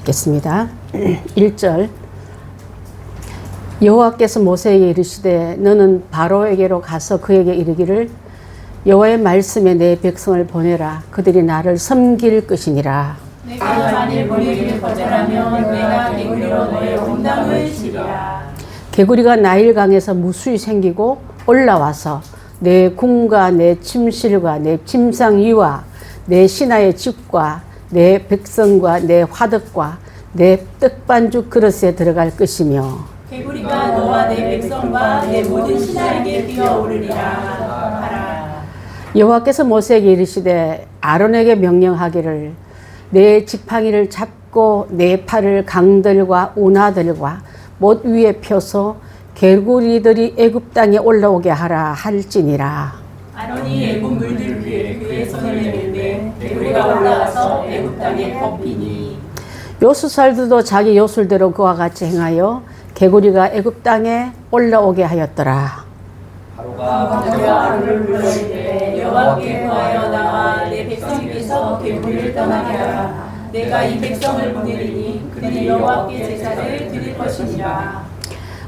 읽겠습니다. 1절. 여호와께서 모세에게 이르시되 너는 바로에게로 가서 그에게 이르기를 여호와의 말씀에 내 백성을 보내라. 그들이 나를 섬길 것이니라. 내가 만일 보내기를 거절하면 내가 개구리로 너의 온당을 치리라. 개구리가 나일강에서 무수히 생기고 올라와서 내 궁과 내 침실과 내 침상위와 내 신하의 집과 내 백성과 내 화덕과 내 떡반죽 그릇에 들어갈 것이며 개구리가 너와 내 백성과 내 모든 신하에게 뛰어오르리라 하라. 여호와께서 모세에게 이르시되 아론에게 명령하기를 내 지팡이를 잡고 내 팔을 강들과 운하들과 못 위에 펴서 개구리들이 애굽 땅에 올라오게 하라 할지니라. 아론이 애굽 물들 위에 그의 손을 내밀매 개구리가 올라와서 애굽 땅에 덮이니 요술살들도 자기 요술대로 그와 같이 행하여 개구리가 애굽 땅에 올라오게 하였더라. 바로가 아론을 불러이르되 여호와께 구하여 나와 내 백성에게서 개구리를 떠나게 하라. 내가 이 백성을 보내리니 그들이 여호와께 제사를 드릴 것이니라.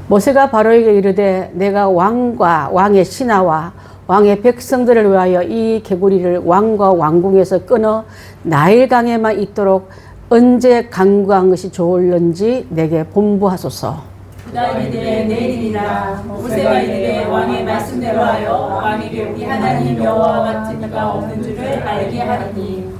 모세가 바로에게 이르되 내가 왕과 왕의 신하와 왕의 백성들을 위하여 이 개구리를 왕과 왕궁에서 끊어 나일강에만 있도록 언제 강구한 것이 좋을는지 내게 본부하소서. 그가 이르되 내일이니라. 모세가 이르되 왕의 말씀대로 하여 왕에게 우리 하나님 여호와 같은 이가 없는 줄을 알게 하리니.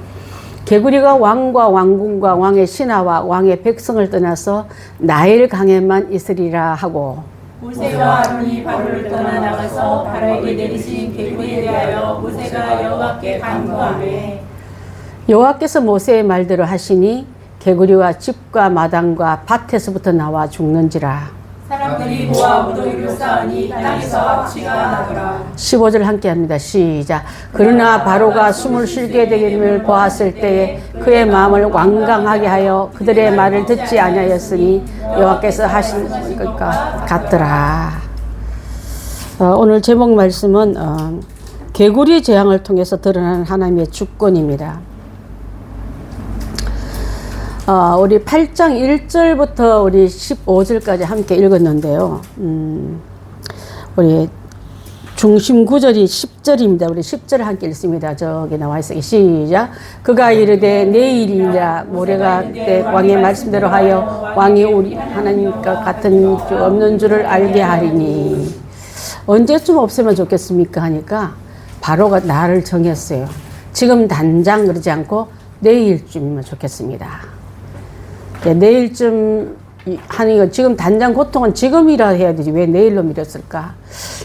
개구리가 왕과 왕궁과 왕의 신하와 왕의 백성을 떠나서 나일강에만 있으리라 하고 모세와 아론이 바로를 떠나 나가서 바로에게 내리신 개구리에 대하여 모세가 여호와께 간구하매 여호와께서 모세의 말대로 하시니 개구리와 집과 마당과 밭에서부터 나와 죽는지라. 사람들이 모아 무더기로 쌓으니 땅에서 악취가 나더라. 15절 함께 합니다. 시작. 그러나 바로가 숨을 쉬게 되기를 보았을 때에 그의 마음을 완강하게 하여 그들의 말을 듣지 아니하였으니 여호와께서 하신 것과 같더라. 오늘 제목 말씀은 개구리 재앙을 통해서 드러나는 하나님의 주권입니다. 우리 8장 1절부터 우리 15절까지 함께 읽었는데요. 우리 중심 구절이 10절입니다. 우리 10절을 함께 읽습니다. 저기 나와 있어요. 시작. 그가 이르되 내일이라 모레가 때 왕의 말씀대로 하여 왕이 우리 하나님과 같은 주 없는 줄을 알게 하리니. 언제쯤 없으면 좋겠습니까 하니까 바로가 날을 정했어요. 지금 당장 그러지 않고 내일쯤이면 좋겠습니다. 내일쯤 하는 거 지금 당장 고통은 지금이라 해야 되지 왜 내일로 미뤘을까?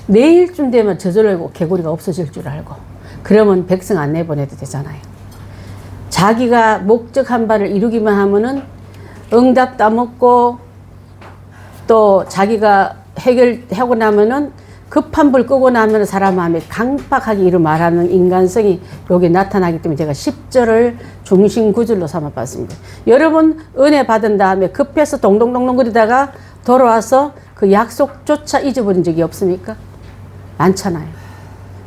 내일쯤 되면 저절로 개구리가 없어질 줄 알고 그러면 백성 안 내보내도 되잖아요. 자기가 목적한 바를 이루기만 하면은 응답 따먹고 또 자기가 해결하고 나면은 급한 불 끄고 나면 사람 마음에 강박하게 이루 말하는 인간성이 여기 나타나기 때문에 제가 10절을 중심 구절로 삼아봤습니다. 여러분 은혜 받은 다음에 급해서 동동동동 거리다가 돌아와서 그 약속조차 잊어버린 적이 없습니까? 많잖아요.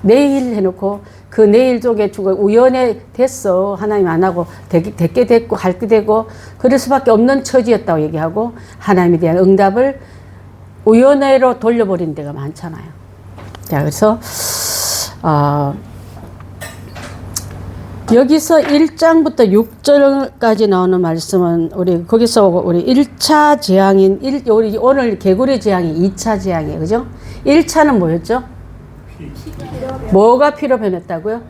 내일 해놓고 그 내일 쪽에 주고 우연에 됐어. 하나님 안 하고 됐게 됐고 할 게 되고 그럴 수밖에 없는 처지였다고 얘기하고 하나님에 대한 응답을 우연회로 돌려버린 데가 많잖아요. 자, 그래서 여기서 1장부터 6절까지 나오는 말씀은 우리 거기서 우리 1차 재앙인 우리 오늘 개구리 재앙이 2차 재앙이에요. 그죠? 1차는 뭐였죠? 뭐가 피로 변했다고요?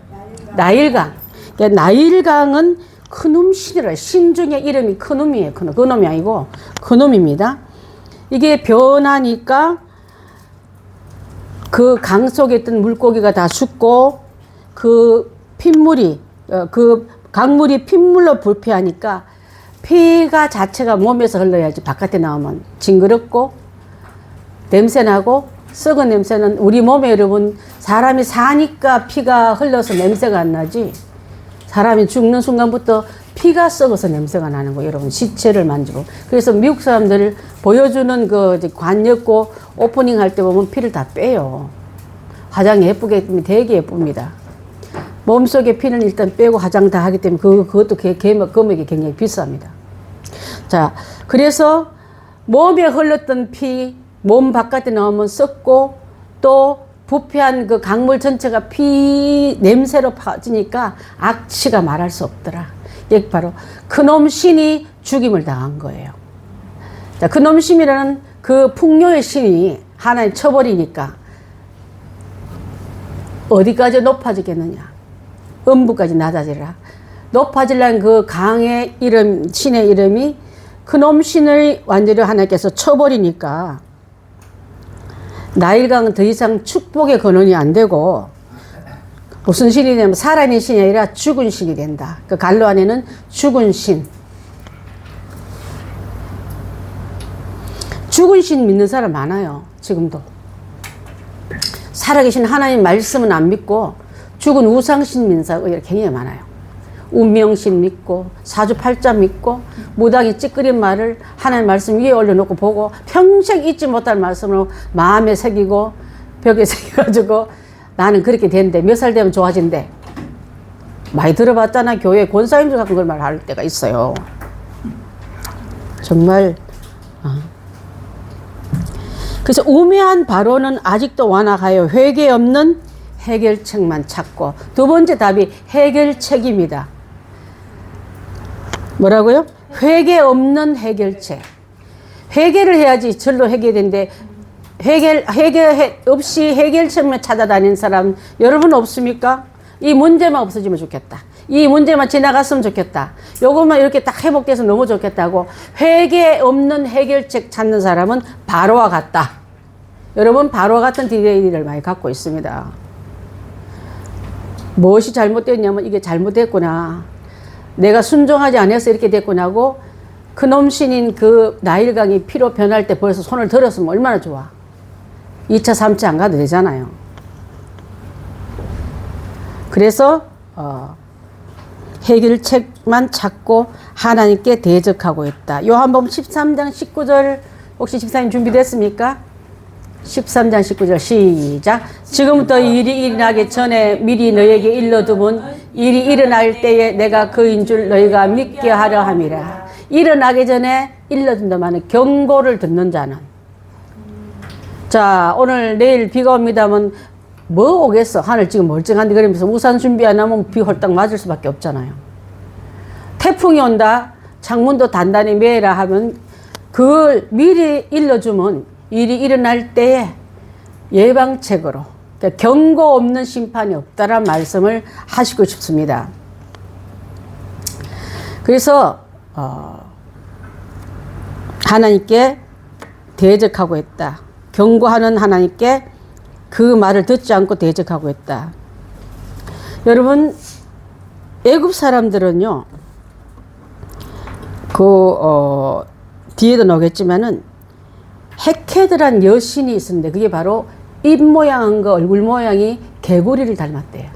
나일강. 그러니까 나일강은 큰놈 신이라 신 중에 이름이 큰놈이에요. 그놈이 아니고 큰놈입니다. 이게 변하니까 그 강 속에 있던 물고기가 다 죽고 그 핏물이 그 강물이 핏물로 불피하니까 피가 자체가 몸에서 흘러야지 바깥에 나오면 징그럽고 냄새나고 썩은 냄새는 우리 몸에 여러분 사람이 사니까 피가 흘러서 냄새가 안 나지 사람이 죽는 순간부터 피가 썩어서 냄새가 나는 거예요. 여러분 시체를 만지고. 그래서 미국 사람들 보여주는 그 관역고 오프닝 할 때 보면 피를 다 빼요. 화장 예쁘게 되게 예쁩니다. 몸속에 피는 일단 빼고 화장 다 하기 때문에 그것도 금액이 굉장히 비쌉니다. 자, 그래서 몸에 흘렀던 피, 몸 바깥에 나오면 썩고 또 부패한 그 강물 전체가 피 냄새로 퍼지니까 악취가 말할 수 없더라. 이게 바로 그놈 신이 죽임을 당한 거예요. 자, 그놈 신이라는 그 풍요의 신이 하나님 쳐버리니까 어디까지 높아지겠느냐. 음부까지 낮아지라. 높아지려는 그 강의 이름, 신의 이름이 그놈 신을 완전히 하나님께서 쳐버리니까 나일강은 더 이상 축복의 근원이 안 되고 무슨 신이 되면 살아있는 신이 아니라 죽은 신이 된다. 그 갈로 안에는 죽은 신. 죽은 신 믿는 사람 많아요. 지금도. 살아계신 하나님 말씀은 안 믿고 죽은 우상신 믿는 사람 굉장히 많아요. 운명신 믿고 사주팔자 믿고 무당이 찌끄린 말을 하나님 말씀 위에 올려놓고 보고 평생 잊지 못할 말씀으로 마음에 새기고 벽에 새겨가지고 나는 그렇게 되는데 몇 살 되면 좋아진대. 많이 들어봤잖아. 교회 권사님들 같은 걸 말할 때가 있어요. 정말 그래서 우매한 바로는 아직도 완악하여 회개 없는 해결책만 찾고, 두 번째 답이 해결책입니다. 뭐라고요? 회개 없는 해결책. 회개를 해야지 절로 해결되는데 회개 없이 해결책만 찾아다니는 사람 여러분 없습니까? 이 문제만 없어지면 좋겠다. 이 문제만 지나갔으면 좋겠다. 요것만 이렇게 딱 회복돼서 너무 좋겠다고 회개 없는 해결책 찾는 사람은 바로와 같다. 여러분 바로와 같은 DNA를 많이 갖고 있습니다. 무엇이 잘못됐냐면 이게 잘못됐구나. 내가 순종하지 않아서 이렇게 됐구나 하고 그놈 신인 그 나일강이 피로 변할 때 벌써 손을 들었으면 얼마나 좋아. 2차 3차 안 가도 되잖아요. 그래서 해결책만 찾고 하나님께 대적하고 있다. 요한복음 13장 19절 혹시 집사님 준비됐습니까? 13장 19절 시작. 지금부터 일이 일어나기 전에 미리 너에게 일러두면 일이 일어날 때에 내가 그인 줄 너희가 믿게 하려 함이라. 일어나기 전에 일러준다마는 경고를 듣는 자는. 자, 오늘 내일 비가 옵니다면 뭐 오겠어. 하늘 지금 멀쩡한데 그러면서 우산 준비 안 하면 비 홀딱 맞을 수밖에 없잖아요. 태풍이 온다. 창문도 단단히 매라 하면 그걸 미리 일러주면 일이 일어날 때에 예방책으로, 그러니까 경고 없는 심판이 없다라는 말씀을 하시고 싶습니다. 그래서 하나님께 대적하고 있다. 경고하는 하나님께 그 말을 듣지 않고 대적하고 있다. 여러분 애굽 사람들은요, 뒤에도 나오겠지만은 헤케드란 여신이 있었는데 그게 바로 입 모양과 얼굴 모양이 개구리를 닮았대요.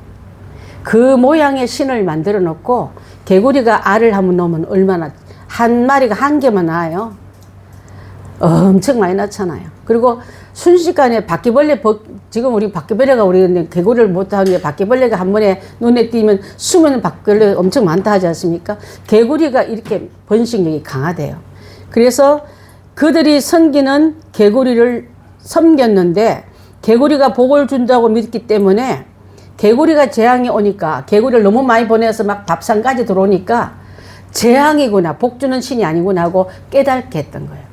그 모양의 신을 만들어 놓고 개구리가 알을 한번 놓으면 얼마나, 한 마리가 한 개만 낳아요. 엄청 많이 낳잖아요. 그리고 순식간에 바퀴벌레, 지금 우리 바퀴벌레가 우리 개구리를 못하는데 바퀴벌레가 한 번에 눈에 띄면 수면 바퀴벌레 엄청 많다 하지 않습니까? 개구리가 이렇게 번식력이 강하대요. 그래서 그들이 섬기는 개구리를 섬겼는데 개구리가 복을 준다고 믿기 때문에 개구리가 재앙이 오니까 개구리를 너무 많이 보내서 막 밥상까지 들어오니까 재앙이구나, 복 주는 신이 아니구나 하고 깨닫게 했던 거예요.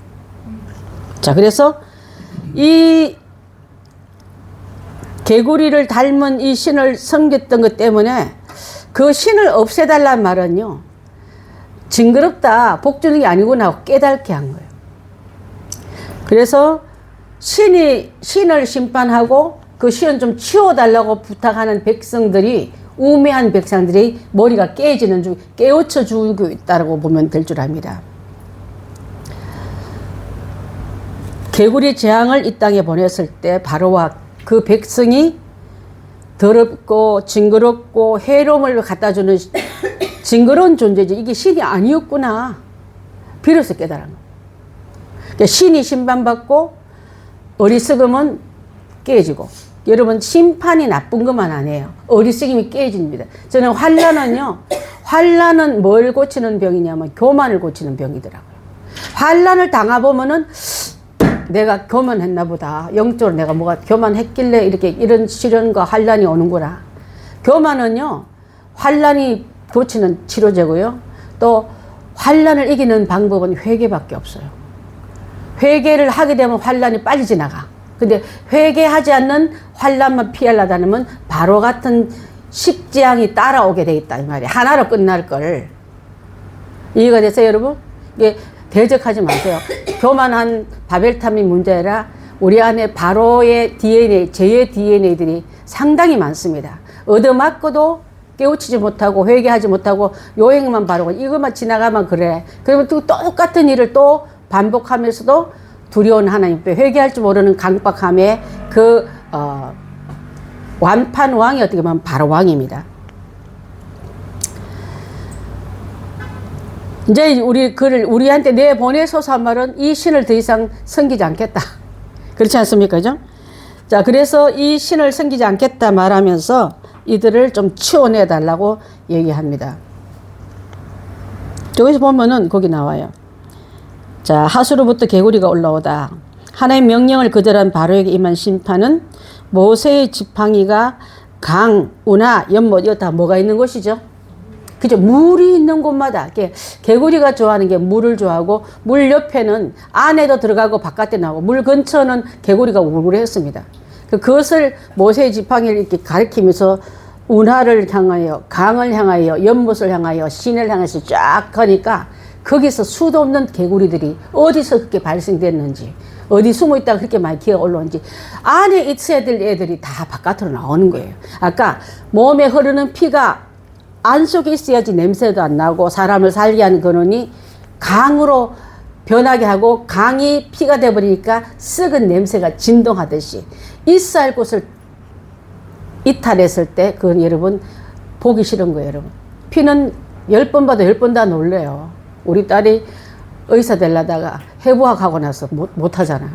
자, 그래서 이 개구리를 닮은 이 신을 섬겼던 것 때문에 그 신을 없애달란 말은요, 징그럽다, 복 주는 게 아니구나 하고 깨닫게 한 거예요. 그래서 신을 심판하고 그 신을 좀 치워달라고 부탁하는 백성들이, 우매한 백성들이 머리가 깨지는 중, 깨우쳐 주고 있다고 보면 될 줄 압니다. 개구리 재앙을 이 땅에 보냈을 때 바로와 그 백성이 더럽고 징그럽고 해로움을 갖다주는 징그러운 존재지, 이게 신이 아니었구나 비로소 깨달은 거예요. 그러니까 신이 심판받고 어리석음은 깨지고, 여러분 심판이 나쁜 것만 아니에요. 어리석음이 깨집니다. 저는 환난은요, 환난은 뭘 고치는 병이냐면 교만을 고치는 병이더라고요. 환란을 당해보면은 내가 교만했나 보다. 영적으로 내가 뭐가 교만했길래 이렇게 이런 시련과 환란이 오는구나. 교만은요, 환란이 고치는 치료제고요. 또 환란을 이기는 방법은 회개밖에 없어요. 회개를 하게 되면 환란이 빨리 지나가. 근데 회개하지 않는 환란만 피하려다 하면 바로 같은 십재앙이 따라오게 돼 있다 이 말이야. 하나로 끝날 걸. 이해가 됐어요, 여러분? 이게 대적하지 마세요. 교만한 바벨탑이 문제 아니라 우리 안에 바로의 DNA, 죄의 DNA들이 상당히 많습니다. 얻어맞고도 깨우치지 못하고 회개하지 못하고 요행만 바르고 이것만 지나가면 그래. 그러면 또 똑같은 일을 또 반복하면서도 두려운 하나님 앞에 회개할 줄 모르는 강박함에 그 완판 왕이 어떻게 보면 바로 왕입니다. 이제 우리 그를 우리한테 내보내소서 한 말은 이 신을 더 이상 섬기지 않겠다. 그렇지 않습니까? 그죠? 자, 그래서 이 신을 섬기지 않겠다 말하면서 이들을 좀 치워내 달라고 얘기합니다. 여기서 보면은 거기 나와요. 자, 하수로부터 개구리가 올라오다. 하나님의 명령을 거절한 바로에게 임한 심판은 모세의 지팡이가 강, 운하, 연못, 이거 다 뭐가 있는 곳이죠? 그죠? 물이 있는 곳마다. 개구리가 좋아하는 게 물을 좋아하고, 물 옆에는 안에도 들어가고 바깥에 나오고, 물 근처는 개구리가 우르르 했습니다. 그것을 모세의 지팡이를 이렇게 가리키면서 운하를 향하여, 강을 향하여, 연못을 향하여, 신을 향해서 쫙 가니까 거기서 수도 없는 개구리들이 어디서 그렇게 발생됐는지, 어디 숨어 있다가 그렇게 많이 기어 올라오는지, 안에 있어야 될 애들이 다 바깥으로 나오는 거예요. 아까 몸에 흐르는 피가 안 속에 있어야지 냄새도 안 나고 사람을 살게 하는 근원이 강으로 변하게 하고 강이 피가 돼버리니까 썩은 냄새가 진동하듯이 있어야 할 곳을 이탈했을 때 그건 여러분 보기 싫은 거예요. 여러분 피는 10번 봐도 10번 다 놀래요. 우리 딸이 의사 되려다가 해부학하고 나서 못 하잖아요.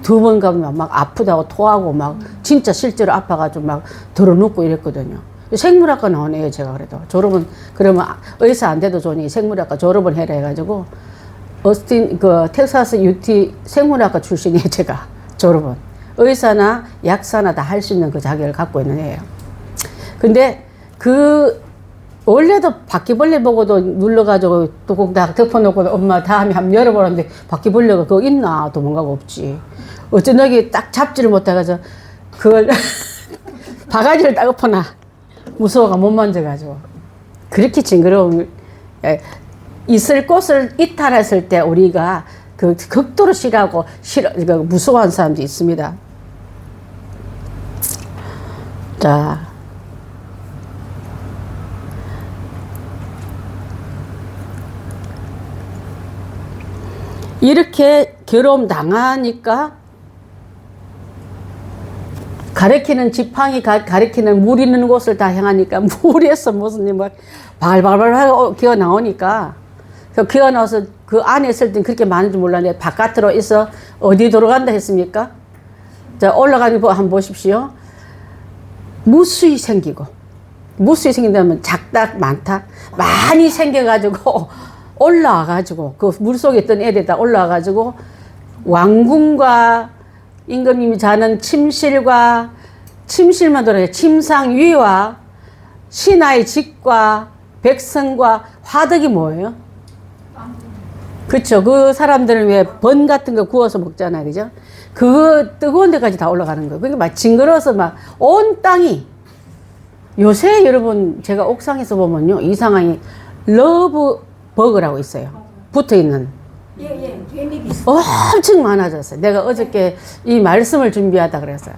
2번 가면 막 아프다고 토하고 막 진짜 실제로 아파가지고 막 들어눕고 이랬거든요. 생물학과 나오네요. 제가 그래도 졸업은 그러면 의사 안 돼도 좋으니 생물학과 졸업을 해라 해가지고 어스틴 그 텍사스 UT 생물학과 출신이에요. 제가 졸업은 의사나 약사나 다 할 수 있는 그 자격을 갖고 있는 애예요. 근데 그 원래도 바퀴벌레 보고도 눌러가지고 뚜껑 다 덮어놓고 엄마 다음에 한번 열어보는데 바퀴벌레가 그거 있나 도망가고 없지. 어쩐 여기 딱 잡지를 못해가지고 그걸 바가지를 딱 엎어놔. 무서워가 못 만져가지고. 그렇게 징그러운 있을 곳을 이탈했을 때 우리가 그 극도로 싫어하고 무서워하는 사람도 있습니다. 자, 이렇게 괴로움 당하니까 가리키는 지팡이 가리키는 물 있는 곳을 다 향하니까 물에서 무슨 막 발발발 하고 기어 나오니까 기어 나와서 그 안에 있을 땐 그렇게 많은 줄 몰랐는데 바깥으로 있어 어디 들어간다 했습니까? 자, 올라가는 거 한번 보십시오. 무수히 생기고 무수히 생긴다면 작다 많다 많이 생겨가지고 올라와가지고 그 물속에 있던 애들 다 올라와가지고 왕궁과 임금님이 자는 침실과 침실만 돌아요. 침상 위와 신하의 집과 백성과 화덕이 뭐예요? 그쵸. 그 사람들은 왜 번 같은 거 구워서 먹잖아요. 그죠? 그 뜨거운 데까지 다 올라가는 거예요. 그러니까 막 징그러워서 막 온 땅이 요새 여러분 제가 옥상에서 보면요. 이 상황이 러브 버그라고 있어요. 붙어 있는. 예. 엄청 많아졌어요. 내가 어저께 이 말씀을 준비하다 그랬어요.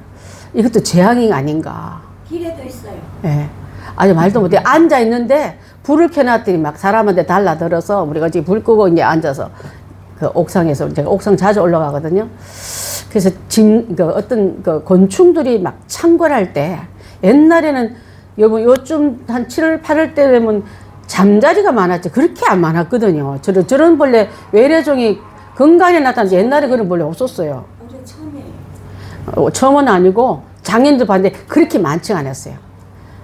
이것도 재앙이 아닌가. 길에도 있어요. 예. 아주 말도 못해. 앉아 있는데 불을 켜놨더니 막 사람한테 달라들어서 우리가 지금 불 끄고 이제 앉아서 그 옥상에서 제가 옥상 자주 올라가거든요. 그래서 어떤 그 곤충들이 막 창궐할 때 옛날에는 요즘 한 7월, 8월 때 되면 잠자리가 많았지. 그렇게 안 많았거든요. 저런 벌레 외래종이 건강에 나타나지 옛날에 그런 벌레 없었어요. 어제 처음이에요. 처음은 아니고 작년도 봤는데 그렇게 많지 않았어요.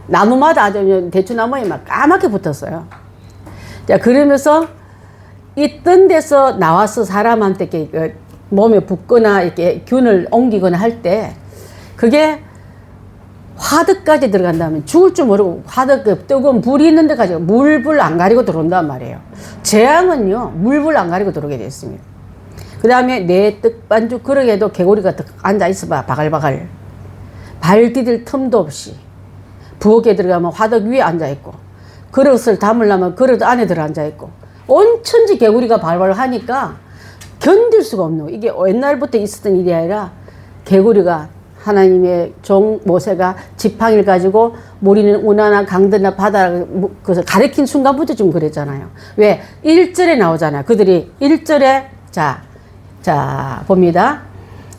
나무마다 아주 대추나무에 막 까맣게 붙었어요. 자, 그러면서 있던 데서 나와서 사람한테 이렇게 몸에 붓거나 이렇게 균을 옮기거나 할 때 그게 화덕까지 들어간다면 죽을 줄 모르고 화덕 뜨거운 불이 있는 데까지 물불 안 가리고 들어온단 말이에요. 재앙은요 물불 안 가리고 들어오게 되어 있습니다. 그 다음에 내 떡반죽 그릇에도 개구리가 앉아 있어봐. 바글바글 발 디딜 틈도 없이 부엌에 들어가면 화덕 위에 앉아 있고 그릇을 담으려면 그릇 안에 들어 앉아 있고 온천지 개구리가 발발 하니까 견딜 수가 없는 거예요. 이게 옛날부터 있었던 일이 아니라 개구리가 하나님의 종 모세가 지팡이를 가지고 우리는 운하나 강들이나 바다를 그래서 가리킨 순간부터 좀 그랬잖아요. 왜? 1절에 나오잖아요. 그들이 1절에 자 봅니다.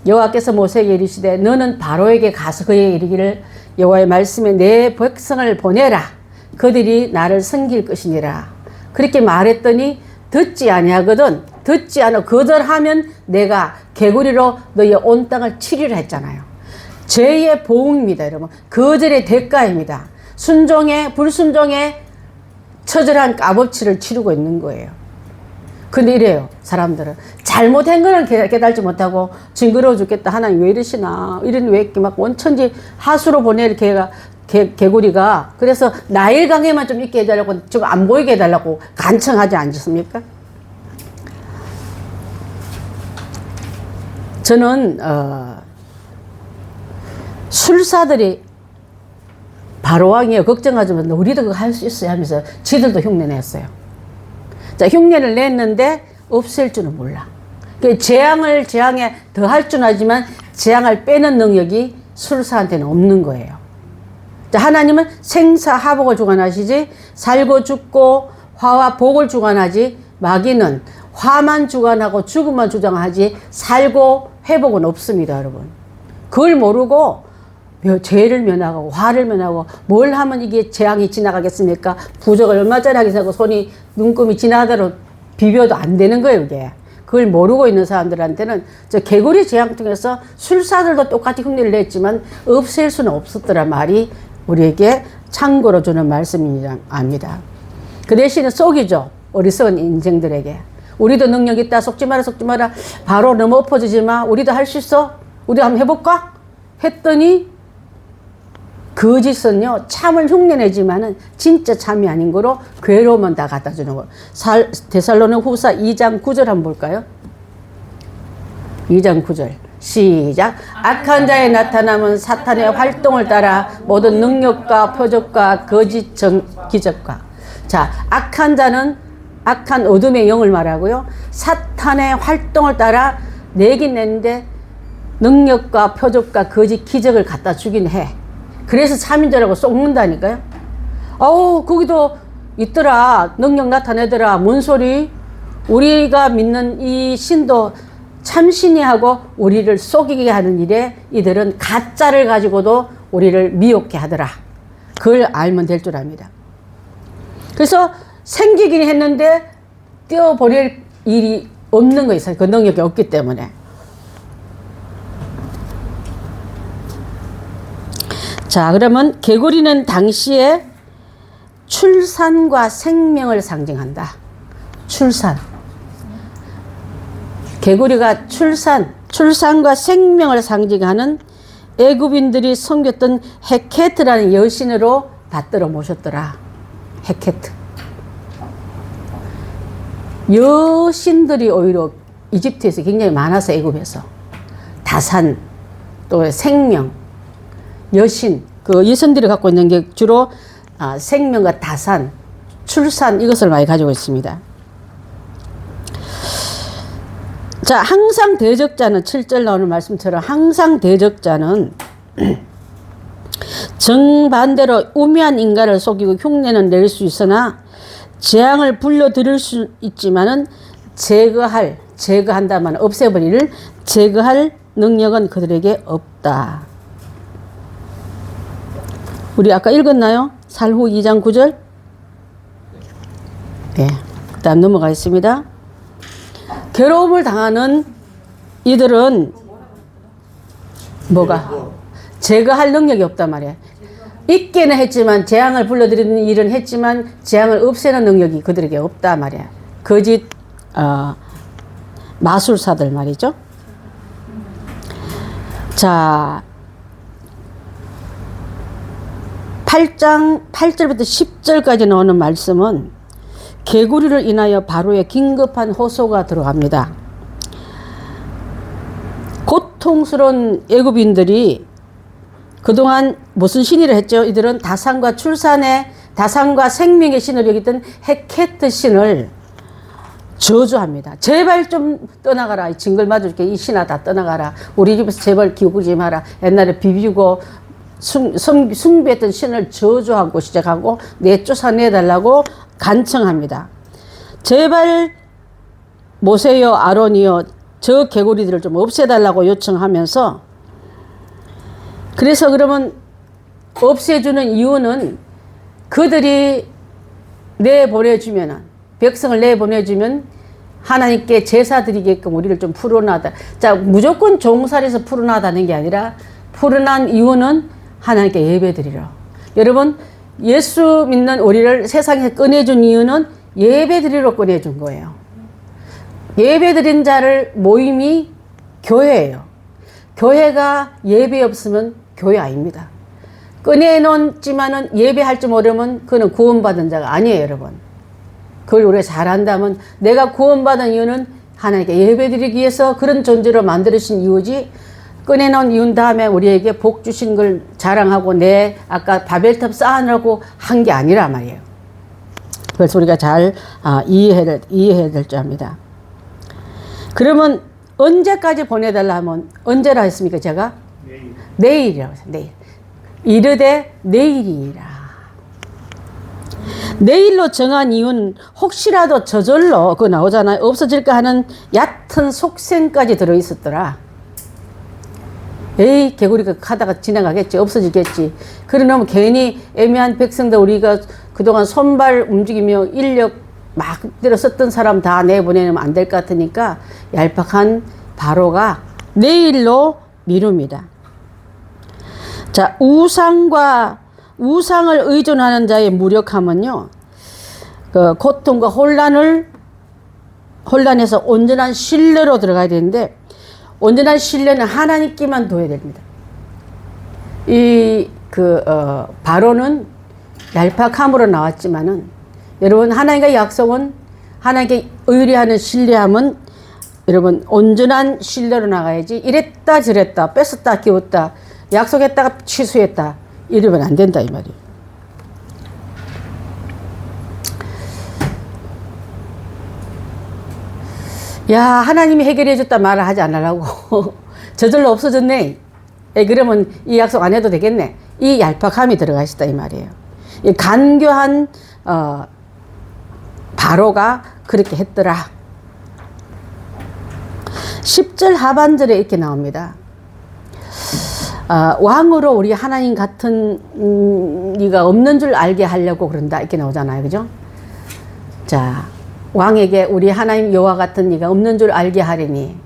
여호와께서 모세에게 이르시되 너는 바로에게 가서 그에게 이르기를 여호와의 말씀에 내 백성을 보내라. 그들이 나를 섬길 것이니라. 그렇게 말했더니 듣지 아니하거든. 듣지 않아 거절하면 내가 개구리로 너희 온 땅을 치리라 했잖아요. 죄의 보응입니다, 여러분. 거절의 대가입니다. 순종에 불순종에 처절한 값어치를 치르고 있는 거예요. 근데 이래요, 사람들은. 잘못한 거는 깨달지 못하고 징그러워 죽겠다. 하나님 왜 이러시나. 이런 왜 이렇게 막 원천지 하수로 보낼 개구리가. 그래서 나일강에만 좀 있게 해달라고, 좀 안 보이게 해달라고 간청하지 않습니까? 저는, 술사들이 바로왕이에요. 걱정하지 마. 우리도 그거 할 수 있어요 하면서 지들도 흉내 냈어요. 자, 흉내를 냈는데 없앨 줄은 몰라. 재앙을 재앙에 더할 줄 알지만 재앙을 빼는 능력이 술사한테는 없는 거예요. 자, 하나님은 생사화복을 주관하시지 살고 죽고 화와 복을 주관하지 마귀는 화만 주관하고 죽음만 주장하지 살고 회복은 없습니다, 여러분. 그걸 모르고 죄를 면하고 화를 면하고 뭘 하면 이게 재앙이 지나가겠습니까? 부적을 얼마 전에 하기 하고 손이 눈금이 지나가도록 비벼도 안 되는 거예요, 이게. 그걸 모르고 있는 사람들한테는 저 개구리 재앙 통해서 술사들도 똑같이 흉내를 냈지만 없앨 수는 없었더라 말이 우리에게 참고로 주는 말씀입니다. 그 대신에 속이죠. 어리석은 인생들에게. 우리도 능력 있다. 속지 마라, 속지 마라. 바로 너무 엎어지지 마. 우리도 할 수 있어. 우리 한번 해볼까? 했더니 거짓은요 참을 흉내내지만은 진짜 참이 아닌 거로 괴로움만 다 갖다 주는 거. 데살로니가 후서 2장 9절 한번 볼까요? 2장 9절 시작. 악한 자의 나타남은 사탄의 활동을 따라 모든 능력과 표적과 거짓 기적과. 자, 악한 자는 악한 어둠의 영을 말하고요. 사탄의 활동을 따라 내긴 내는데 능력과 표적과 거짓 기적을 갖다 주긴 해. 그래서 참인자라고 속는다니까요. 거기도 있더라. 능력 나타내더라. 뭔 소리? 우리가 믿는 이 신도 참신이 하고 우리를 속이게 하는 일에 이들은 가짜를 가지고도 우리를 미혹해 하더라. 그걸 알면 될 줄 압니다. 그래서 생기긴 했는데 떼어버릴 일이 없는 거 있어요. 그 능력이 없기 때문에. 자, 그러면 개구리는 당시에 출산과 생명을 상징한다. 출산. 개구리가 출산과 생명을 상징하는 애굽인들이 섬겼던 헤케트라는 여신으로 받들어 모셨더라. 헤케트. 여신들이 오히려 이집트에서 굉장히 많아서 애굽에서 다산, 또 생명, 여신, 그 여신들이 갖고 있는 게 주로 생명과 다산, 출산 이것을 많이 가지고 있습니다. 자, 항상 대적자는 7절 나오는 말씀처럼 항상 대적자는 정반대로 우매한 인간을 속이고 흉내는 낼 수 있으나 재앙을 불러들일 수 있지만은 제거한다만 없애버리를 제거할 능력은 그들에게 없다. 우리 아까 읽었나요? 살후 2장 9절? 네. 그 다음 넘어가겠습니다. 괴로움을 당하는 이들은 뭐가? 제거할 능력이 없단 말이에요. 있기는 했지만 재앙을 불러들이는 일은 했지만 재앙을 없애는 능력이 그들에게 없단 말이에요. 거짓 마술사들 말이죠. 자, 8장 8절부터 10절까지 나오는 말씀은 개구리를 인하여 바로의 긴급한 호소가 들어갑니다. 고통스러운 애굽인들이 그동안 무슨 신이라 했죠? 이들은 다산과 다산과 생명의 신을 여기던 헤케트 신을 저주합니다. 제발 좀 떠나가라. 징글 맞을게. 이 신아 다 떠나가라. 우리 집에서 제발 기우지 마라. 옛날에 비비고 숭배했던 신을 저주하고 시작하고 쫓아내달라고 간청합니다. 제발 모세여 아론이여 저 개구리들을 좀 없애달라고 요청하면서, 그래서 그러면 없애주는 이유는 그들이 백성을 내보내주면 하나님께 제사 드리게끔 우리를 좀 풀어놔다. 자, 무조건 종살이에서 풀어놔다는 게 아니라 풀어난 이유는 하나님께 예배 드리러. 여러분, 예수 믿는 우리를 세상에 꺼내준 이유는 예배 드리러 꺼내준 거예요. 예배 드린 자를 모임이 교회예요. 교회가 예배 없으면 교회 아닙니다. 꺼내놓지만은 예배할 줄 모르면 그는 구원받은 자가 아니에요, 여러분. 그걸 우리가 잘 안다면 내가 구원받은 이유는 하나님께 예배 드리기 위해서 그런 존재로 만들으신 이유지, 꺼내놓은 이유 다음에 우리에게 복 주신 걸 자랑하고 아까 바벨탑 쌓으라고 한 게 아니라 말이에요. 그래서 우리가 잘 이해해야 될 줄 압니다. 그러면 언제까지 보내달라 하면 언제라 했습니까? 제가? 내일이라고 했어요. 내일. 이르되 내일이라. 내일로 정한 이유는 혹시라도 저절로 그거 나오잖아요. 없어질까 하는 얕은 속셈까지 들어있었더라. 에이, 개구리가 가다가 지나가겠지, 없어지겠지. 그러면 괜히 애매한 백성들, 우리가 그동안 손발 움직이며 인력 막 들어 썼던 사람 다 내보내면 안 될 것 같으니까 얄팍한 바로가 내일로 미룹니다. 자, 우상을 의존하는 자의 무력함은요, 그 고통과 혼란에서 온전한 신뢰로 들어가야 되는데, 온전한 신뢰는 하나님께만 둬야 됩니다. 바로는 얄팍함으로 나왔지만은, 여러분, 하나님과 약속은, 하나님께 의뢰하는 신뢰함은 여러분 온전한 신뢰로 나가야지, 이랬다 저랬다 뺐었다 끼웠다 약속했다가 취소했다 이러면 안 된다 이 말이에요. 야, 하나님이 해결해 줬다 말을 하지 않으려고 저절로 없어졌네. 그러면 이 약속 안 해도 되겠네. 이 얄팍함이 들어가 있다 이 말이에요. 이 간교한 바로가 그렇게 했더라. 10절 하반절에 이렇게 나옵니다. 왕으로 우리 하나님 같은 이가 없는 줄 알게 하려고 그런다 이렇게 나오잖아요, 그죠? 자, 왕에게 우리 하나님 여호와 같은 이가 없는 줄 알게 하리니.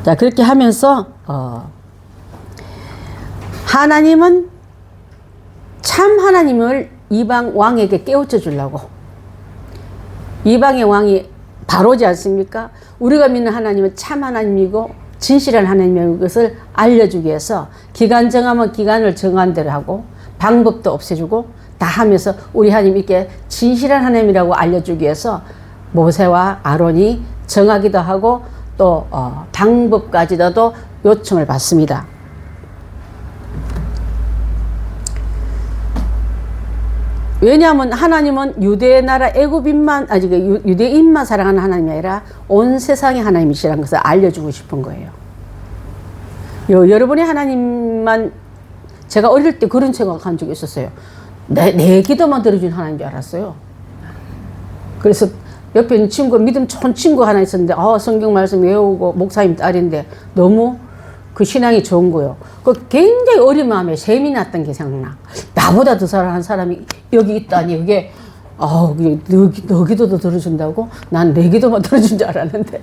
자, 그렇게 하면서 하나님은 참 하나님을 이방 왕에게 깨우쳐 주려고. 이방의 왕이 바로지 않습니까? 우리가 믿는 하나님은 참 하나님이고 진실한 하나님인 것을 알려주기 위해서 기간 정하면 기간을 정한 대로 하고 방법도 없애주고 다 하면서 우리 하나님 이렇게 진실한 하나님이라고 알려주기 위해서 모세와 아론이 정하기도 하고 또 방법까지도 요청을 받습니다. 왜냐하면 하나님은 유대 나라 유대인만 사랑하는 하나님이 아니라 온 세상의 하나님이시라는 것을 알려주고 싶은 거예요. 여러분의 하나님만, 제가 어릴 때 그런 생각한 적이 있었어요. 내 기도만 들어준 하나님인 줄 알았어요. 그래서 옆에 있는 친구, 믿음 좋은 친구 하나 있었는데 성경 말씀 외우고 목사님 딸인데 너무 그 신앙이 좋은 거예요. 그 굉장히 어린 마음에 셈이 났던 게 생각나. 나보다 더 사랑하는 사람이 여기 있다니, 그게 너 기도도 들어준다고? 난 내 기도만 들어준 줄 알았는데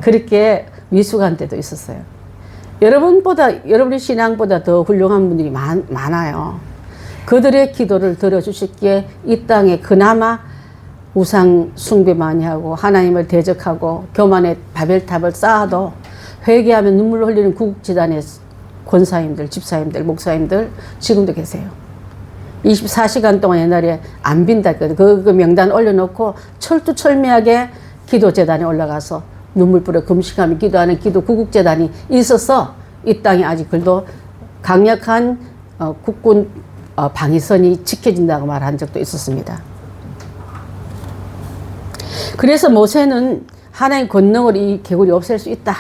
그렇게 미숙한 때도 있었어요. 여러분의 신앙보다 더 훌륭한 분들이 많아요. 그들의 기도를 들어주셨기에 이 땅에 그나마 우상 숭배 많이 하고 하나님을 대적하고 교만의 바벨탑을 쌓아도 회개하면 눈물 흘리는 구국지단의 권사님들, 집사님들, 목사님들 지금도 계세요. 24시간 동안 옛날에 안 빈다 했거든. 그 명단 올려놓고 철두철미하게 기도재단에 올라가서 눈물 뿌려 금식하며 기도하는 기도 구국재단이 있어서 이 땅에 아직 그래도 강력한 국군 방위선이 지켜진다고 말한 적도 있었습니다. 그래서 모세는 하나님 권능으로 이 개구리 없앨 수 있다.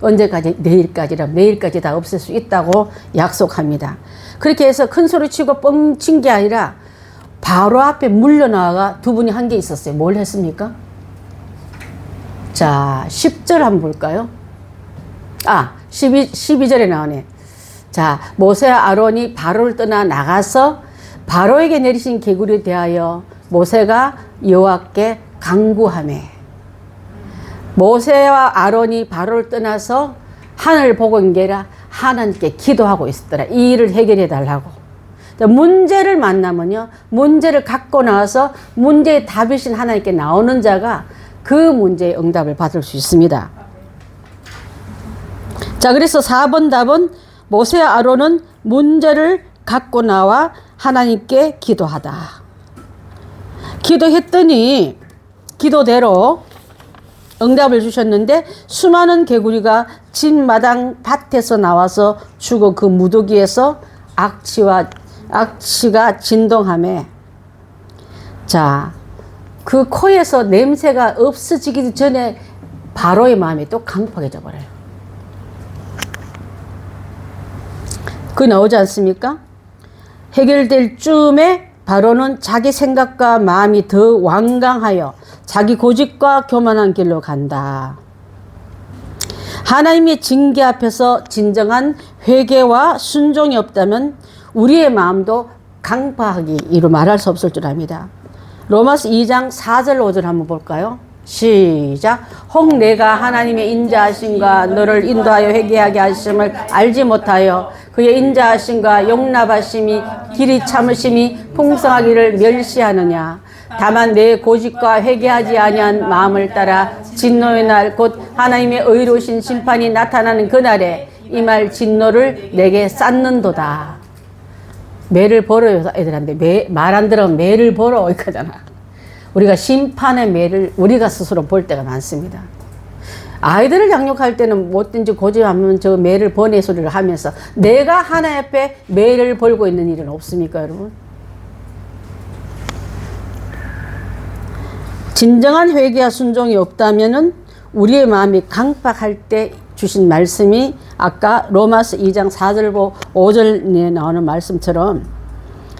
언제까지? 내일까지라면 내일까지 다 없앨 수 있다고 약속합니다. 그렇게 해서 큰 소리 치고 뻥친 게 아니라 바로 앞에 물려나와가 두 분이 한 게 있었어요. 뭘 했습니까? 자, 10절 한번 볼까요? 12절에 나오네. 자, 모세와 아론이 바로를 떠나 나가서 바로에게 내리신 개구리에 대하여 모세가 여호와께 간구하매. 모세와 아론이 바로를 떠나서 하늘을 보고 있는 게 아니라 하나님께 기도하고 있었더라. 이 일을 해결해 달라고. 문제를 만나면요, 문제를 갖고 나와서 문제의 답이신 하나님께 나오는 자가 그 문제의 응답을 받을 수 있습니다. 자, 그래서 4번 답은 모세와 아론은 문제를 갖고 나와 하나님께 기도하다. 기도했더니 기도대로 응답을 주셨는데 수많은 개구리가 진마당 밭에서 나와서 죽어 그 무더기에서 악취가 진동하며, 자, 그 코에서 냄새가 없어지기 전에 바로의 마음이 또 강팍해져 버려요. 그 나오지 않습니까? 해결될 쯤에 바로는 자기 생각과 마음이 더 완강하여 자기 고집과 교만한 길로 간다. 하나님의 징계 앞에서 진정한 회개와 순종이 없다면 우리의 마음도 강팍하기 이루 말할 수 없을 줄 압니다. 로마서 2장 4절 5절 한번 볼까요? 시작. 혹 내가 하나님의 인자하심과 너를 인도하여 회개하게 하심을 알지 못하여 그의 인자하심과 용납하심이 길이 참으심이 풍성하기를 멸시하느냐. 다만 내 고집과 회개하지 아니한 마음을 따라 진노의 날 곧 하나님의 의로우신 심판이 나타나는 그날에 이 말 진노를 내게 쌓는도다. 매를 벌어요. 애들한테 말 안 들으면 매를 벌어 이거잖아. 우리가 심판의 매를 우리가 스스로 볼 때가 많습니다. 아이들을 양육할 때는 뭐든지 고집하면 저 매를 버내 소리를 하면서 내가 하나님 앞에 매를 벌고 있는 일은 없습니까, 여러분? 진정한 회개와 순종이 없다면은 우리의 마음이 강팍할 때 주신 말씀이 아까 로마서 2장 4절 5절에 나오는 말씀처럼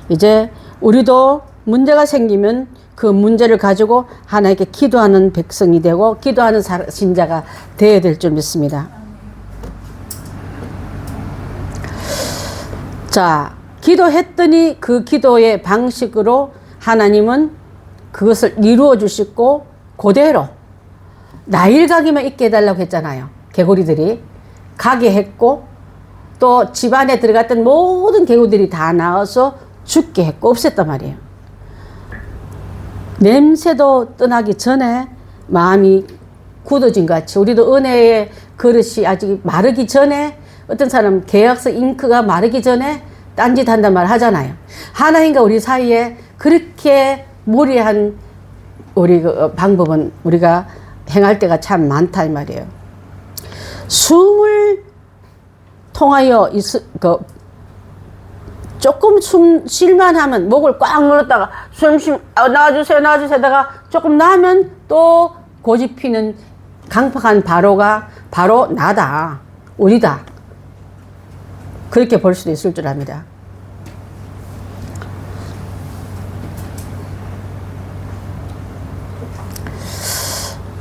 이제 우리도 문제가 생기면 그 문제를 가지고 하나님께 기도하는 백성이 되고 기도하는 신자가 되어야 될 줄 믿습니다. 자, 기도했더니 그 기도의 방식으로 하나님은 그것을 이루어 주시고 그대로 나일 가기만 있게 해달라고 했잖아요. 개구리들이 가게 했고 또 집안에 들어갔던 모든 개구리들이 다 나와서 죽게 했고 없앴단 말이에요. 냄새도 떠나기 전에 마음이 굳어진 것 같이 우리도 은혜의 그릇이 아직 마르기 전에 어떤 사람 계약서 잉크가 마르기 전에 딴짓 한단 말 하잖아요. 하나님과 우리 사이에 그렇게 무리한 우리 그 방법은 우리가 행할 때가 참 많다 이 말이에요. 숨을 통하여 조금 숨 쉴만 하면 목을 꽉 눌렀다가 나와주세요 하다가 조금 나면 또 고집 피는 강팍한 바로가 바로 나다, 우리다. 그렇게 볼 수도 있을 줄 압니다.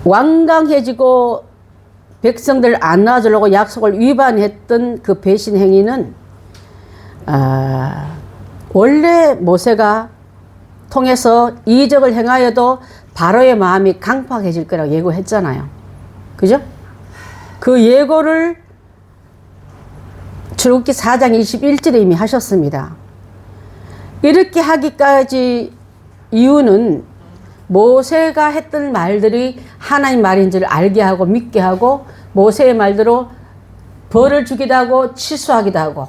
완강해지고 백성들 안 놔주려고 약속을 위반했던 그 배신 행위는 원래 모세가 통해서 이적을 행하여도 바로의 마음이 강팍해질 거라고 예고했잖아요. 그죠? 그 예고를 출애굽기 4장 21절에 이미 하셨습니다. 이렇게 하기까지 이유는 모세가 했던 말들이 하나님 말인 줄 알게 하고 믿게 하고 모세의 말대로 벌을 주기도 하고 취소하기도 하고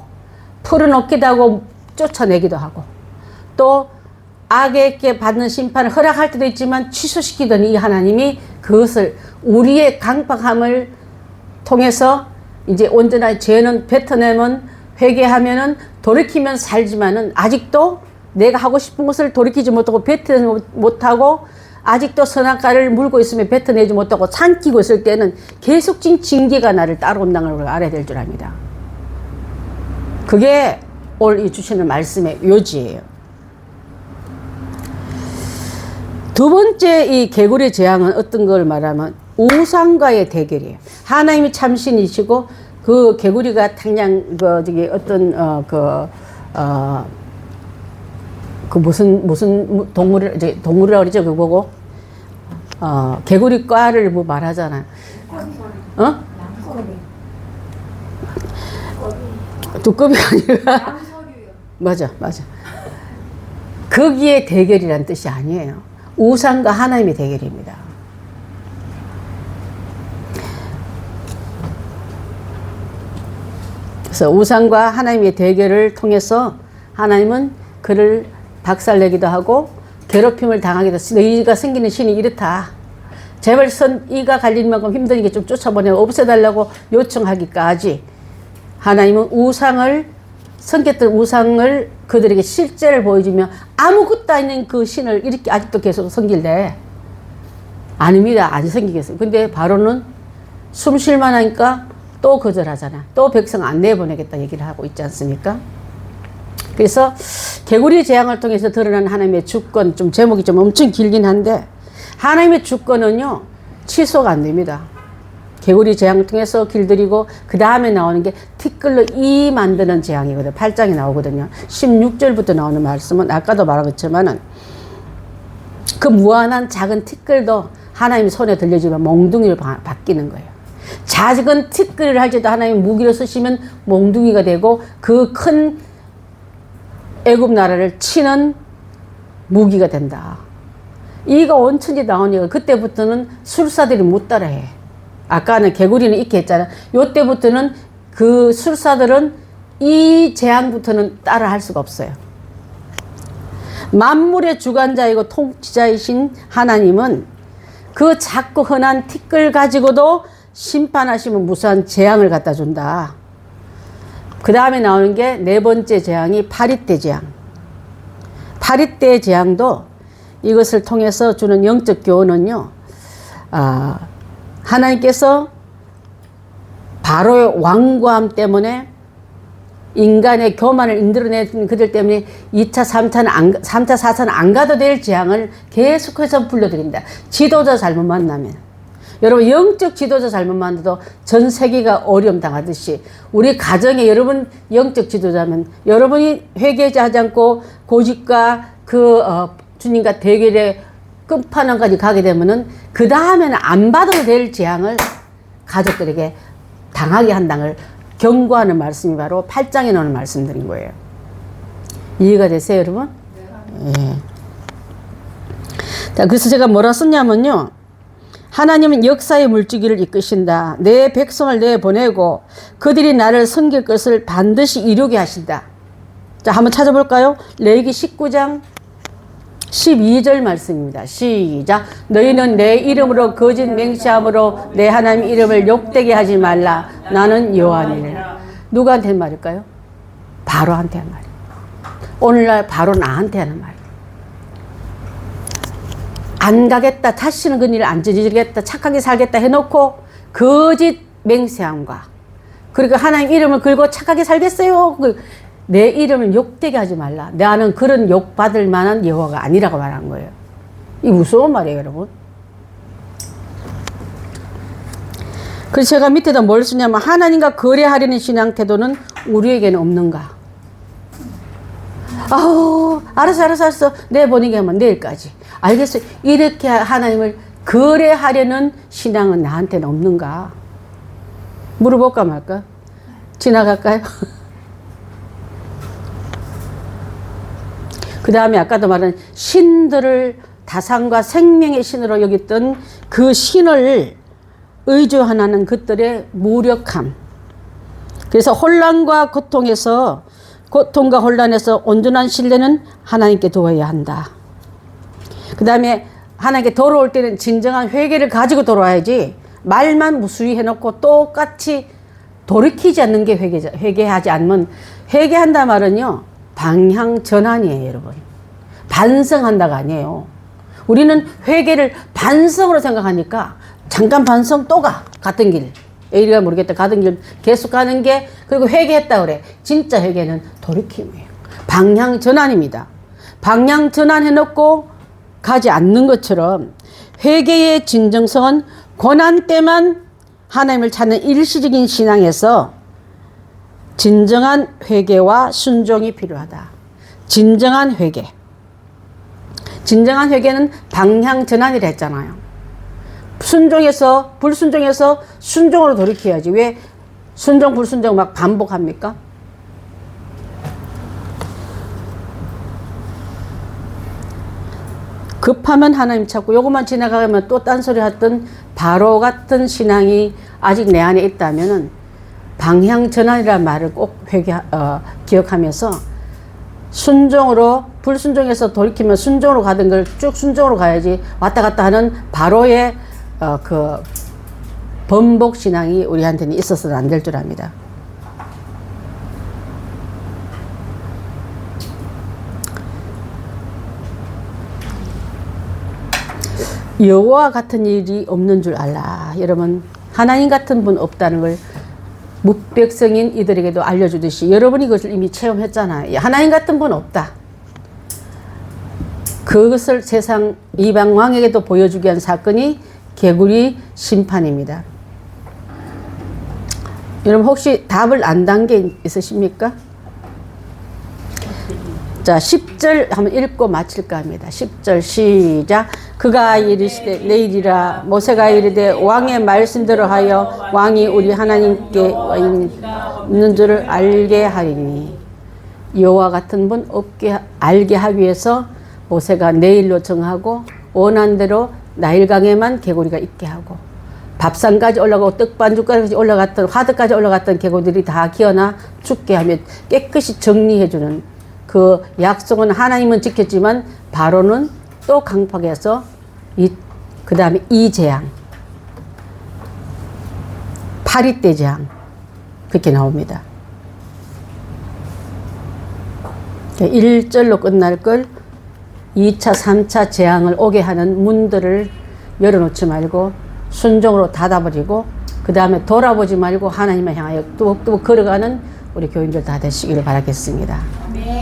풀어놓기도 하고 쫓아내기도 하고 또 악에게 받는 심판을 허락할 때도 있지만 취소시키던 이 하나님이 그것을 우리의 강박함을 통해서 이제 온전한 죄는 뱉어내면 회개하면은 돌이키면 살지만은 아직도 내가 하고 싶은 것을 돌이키지 못하고 뱉어내지 못하고 아직도 선악과를 물고 있으면 뱉어내지 못하고 삼키고 있을 때는 계속적인 징계가 나를 따라온다는 걸 알아야 될 줄 압니다. 그게 오늘 이 주시는 말씀의 요지예요. 두 번째 이 개구리 재앙은 어떤 걸 말하면 우상과의 대결이에요. 하나님이 참신이시고 그 개구리가 그냥 무슨 동물이라고 그러죠? 그거 보고 개구리과를 뭐 말하잖아요. 두꺼비가 아니라 맞아. 거기에 대결이란 뜻이 아니에요. 우상과 하나님의 대결입니다. 그래서 우상과 하나님의 대결을 통해서 하나님은 그를 박살내기도 하고 괴롭힘을 당하기도 하고 너희가 생기는 신이 이렇다. 제발 이가 갈릴 만큼 힘드니까 좀 쫓아보내고 없애달라고 요청하기까지 하나님은 성겼던 우상을 그들에게 실제를 보여주며 아무것도 아닌 그 신을 이렇게 아직도 계속 섬길래 아닙니다. 안 섬기겠어요. 근데 바로는 숨 쉴만 하니까 또 거절하잖아. 또 백성 안 내보내겠다 얘기를 하고 있지 않습니까? 그래서 개구리 재앙을 통해서 드러난 하나님의 주권, 좀 제목이 좀 엄청 길긴 한데 하나님의 주권은요 취소가 안 됩니다. 개구리 재앙을 통해서 길들이고 그 다음에 나오는 게 티끌로 이 만드는 재앙이거든요. 8장에 나오거든요. 16절부터 나오는 말씀은 아까도 말했지만은 그 무한한 작은 티끌도 하나님 손에 들려주면 몽둥이로 바뀌는 거예요. 작은 티끌을 할지도 하나님 무기로 쓰시면 몽둥이가 되고 그 큰 애굽 나라를 치는 무기가 된다. 이가 온천지 나오니까 그때부터는 술사들이 못 따라해. 아까는 개구리는 있게 했잖아. 요때부터는 그 술사들은 이 재앙부터는 따라 할 수가 없어요. 만물의 주관자이고 통치자이신 하나님은 그 작고 흔한 티끌 가지고도 심판하시면 무수한 재앙을 갖다 준다. 그 다음에 나오는 게 네 번째 재앙이 파리떼 재앙. 파리떼 재앙도 이것을 통해서 주는 영적 교훈은요. 하나님께서 바로의 완고함 때문에 인간의 교만을 인드러낸 그들 때문에 2차, 3차, 4차는 안 가도 될 재앙을 계속해서 불러드린다. 지도자 잘못 만나면. 여러분 영적 지도자 잘못 만나도 전 세계가 어려움 당하듯이 우리 가정에 여러분 영적 지도자면 여러분이 회개하지 않고 고집과 주님과 대결의 끝판왕까지 가게 되면은 그 다음에는 안 받아도 될 재앙을 가족들에게 당하게 한다는 걸 경고하는 말씀이 바로 8장에 나오는 말씀드린 거예요. 이해가 되세요, 여러분? 예. 자, 그래서 제가 뭐라 썼냐면요. 하나님은 역사의 물주기를 이끄신다. 내 백성을 내보내고 그들이 나를 섬길 것을 반드시 이루게 하신다. 자, 한번 찾아볼까요? 레위기 19장 12절 말씀입니다. 시작. 너희는 내 이름으로 거짓 맹세함으로 내 하나님 이름을 욕되게 하지 말라. 나는 여호와니라. 누구한테 말일까요? 바로한테 한 말이에요. 오늘날 바로 나한테 하는 말이에요. 안 가겠다. 다시는 그 일을 안 저지르겠다. 착하게 살겠다 해놓고 거짓 맹세함과 그리고 하나님 이름을 걸고 착하게 살겠어요. 내 이름을 욕되게 하지 말라. 나는 그런 욕 받을 만한 여호와가 아니라고 말한 거예요. 이 무서운 말이에요, 여러분. 그래서 제가 밑에다 뭘 쓰냐면 하나님과 거래하려는 신앙 태도는 우리에게는 없는가? 아우, 알았어. 내보내게 하면 내일까지. 알겠어요. 이렇게 하나님을 거래하려는 신앙은 나한테는 없는가? 물어볼까 말까? 지나갈까요? 그 다음에 아까도 말한 신들을 다산과 생명의 신으로 여겼던 그 신을 의존하는 것들의 무력함. 그래서 혼란과 고통에서, 고통과 혼란에서 온전한 신뢰는 하나님께 두어야 한다. 그 다음에 하나님께 돌아올 때는 진정한 회개를 가지고 돌아와야지, 말만 무수히 해놓고 똑같이 돌이키지 않는 게 회개하지 않으면, 회개한다 말은요, 방향 전환이에요, 여러분. 반성한다가 아니에요. 우리는 회개를 반성으로 생각하니까 잠깐 반성 또 가. 같은 길. 에이리가 모르겠다. 가던 길 계속 가는 게, 그리고 회개했다 그래. 진짜 회개는 돌이킴이에요. 방향 전환입니다. 방향 전환해놓고 가지 않는 것처럼 회개의 진정성은 고난 때만 하나님을 찾는 일시적인 신앙에서 진정한 회개와 순종이 필요하다. 진정한 회개. 진정한 회개는 방향 전환이라 했잖아요. 순종에서, 불순종에서 순종으로 돌이켜야지. 왜 순종, 불순종 막 반복합니까? 급하면 하나님 찾고, 요것만 지나가면 또 딴소리 했던 바로 같은 신앙이 아직 내 안에 있다면은 방향 전환이라는 말을 꼭 기억하면서 순종으로, 불순종에서 돌이키면 순종으로 가던 걸 쭉 순종으로 가야지, 왔다 갔다 하는 바로의 그 번복 신앙이 우리한테는 있어서는 안 될 줄 압니다. 여호와 같은 일이 없는 줄 알라. 여러분, 하나님 같은 분 없다는 걸 뭇백성인 이들에게도 알려주듯이 여러분이 그것을 이미 체험했잖아요. 하나님 같은 분 없다. 그것을 세상 이방 왕에게도 보여주기 위한 사건이 개구리 심판입니다. 여러분, 혹시 답을 안단 게 있으십니까? 자, 10절 한번 읽고 마칠까 합니다. 10절 시작. 그가 이르시되 내일이라 모세가 이르되 왕의 말씀대로 하여 왕이 우리 하나님께 있는 줄을 알게 하리니. 여호와 같은 분 없게 알게 하기 위해서 모세가 내일로 정하고 원한 대로 나일강에만 개구리가 있게 하고, 밥상까지 올라가고 떡반죽까지 올라갔던, 화덕까지 올라갔던 개구리들이 다 기어나 죽게 하며 깨끗이 정리해주는 그 약속은 하나님은 지켰지만 바로는 또 강팍해서 그 다음에 이 재앙, 파리떼 재앙, 그렇게 나옵니다. 1절로 끝날 걸 2차, 3차 재앙을 오게 하는 문들을 열어놓지 말고 순종으로 닫아버리고, 그 다음에 돌아보지 말고 하나님을 향하여 뚜벅뚜벅 걸어가는 우리 교인들 다 되시기를 바라겠습니다.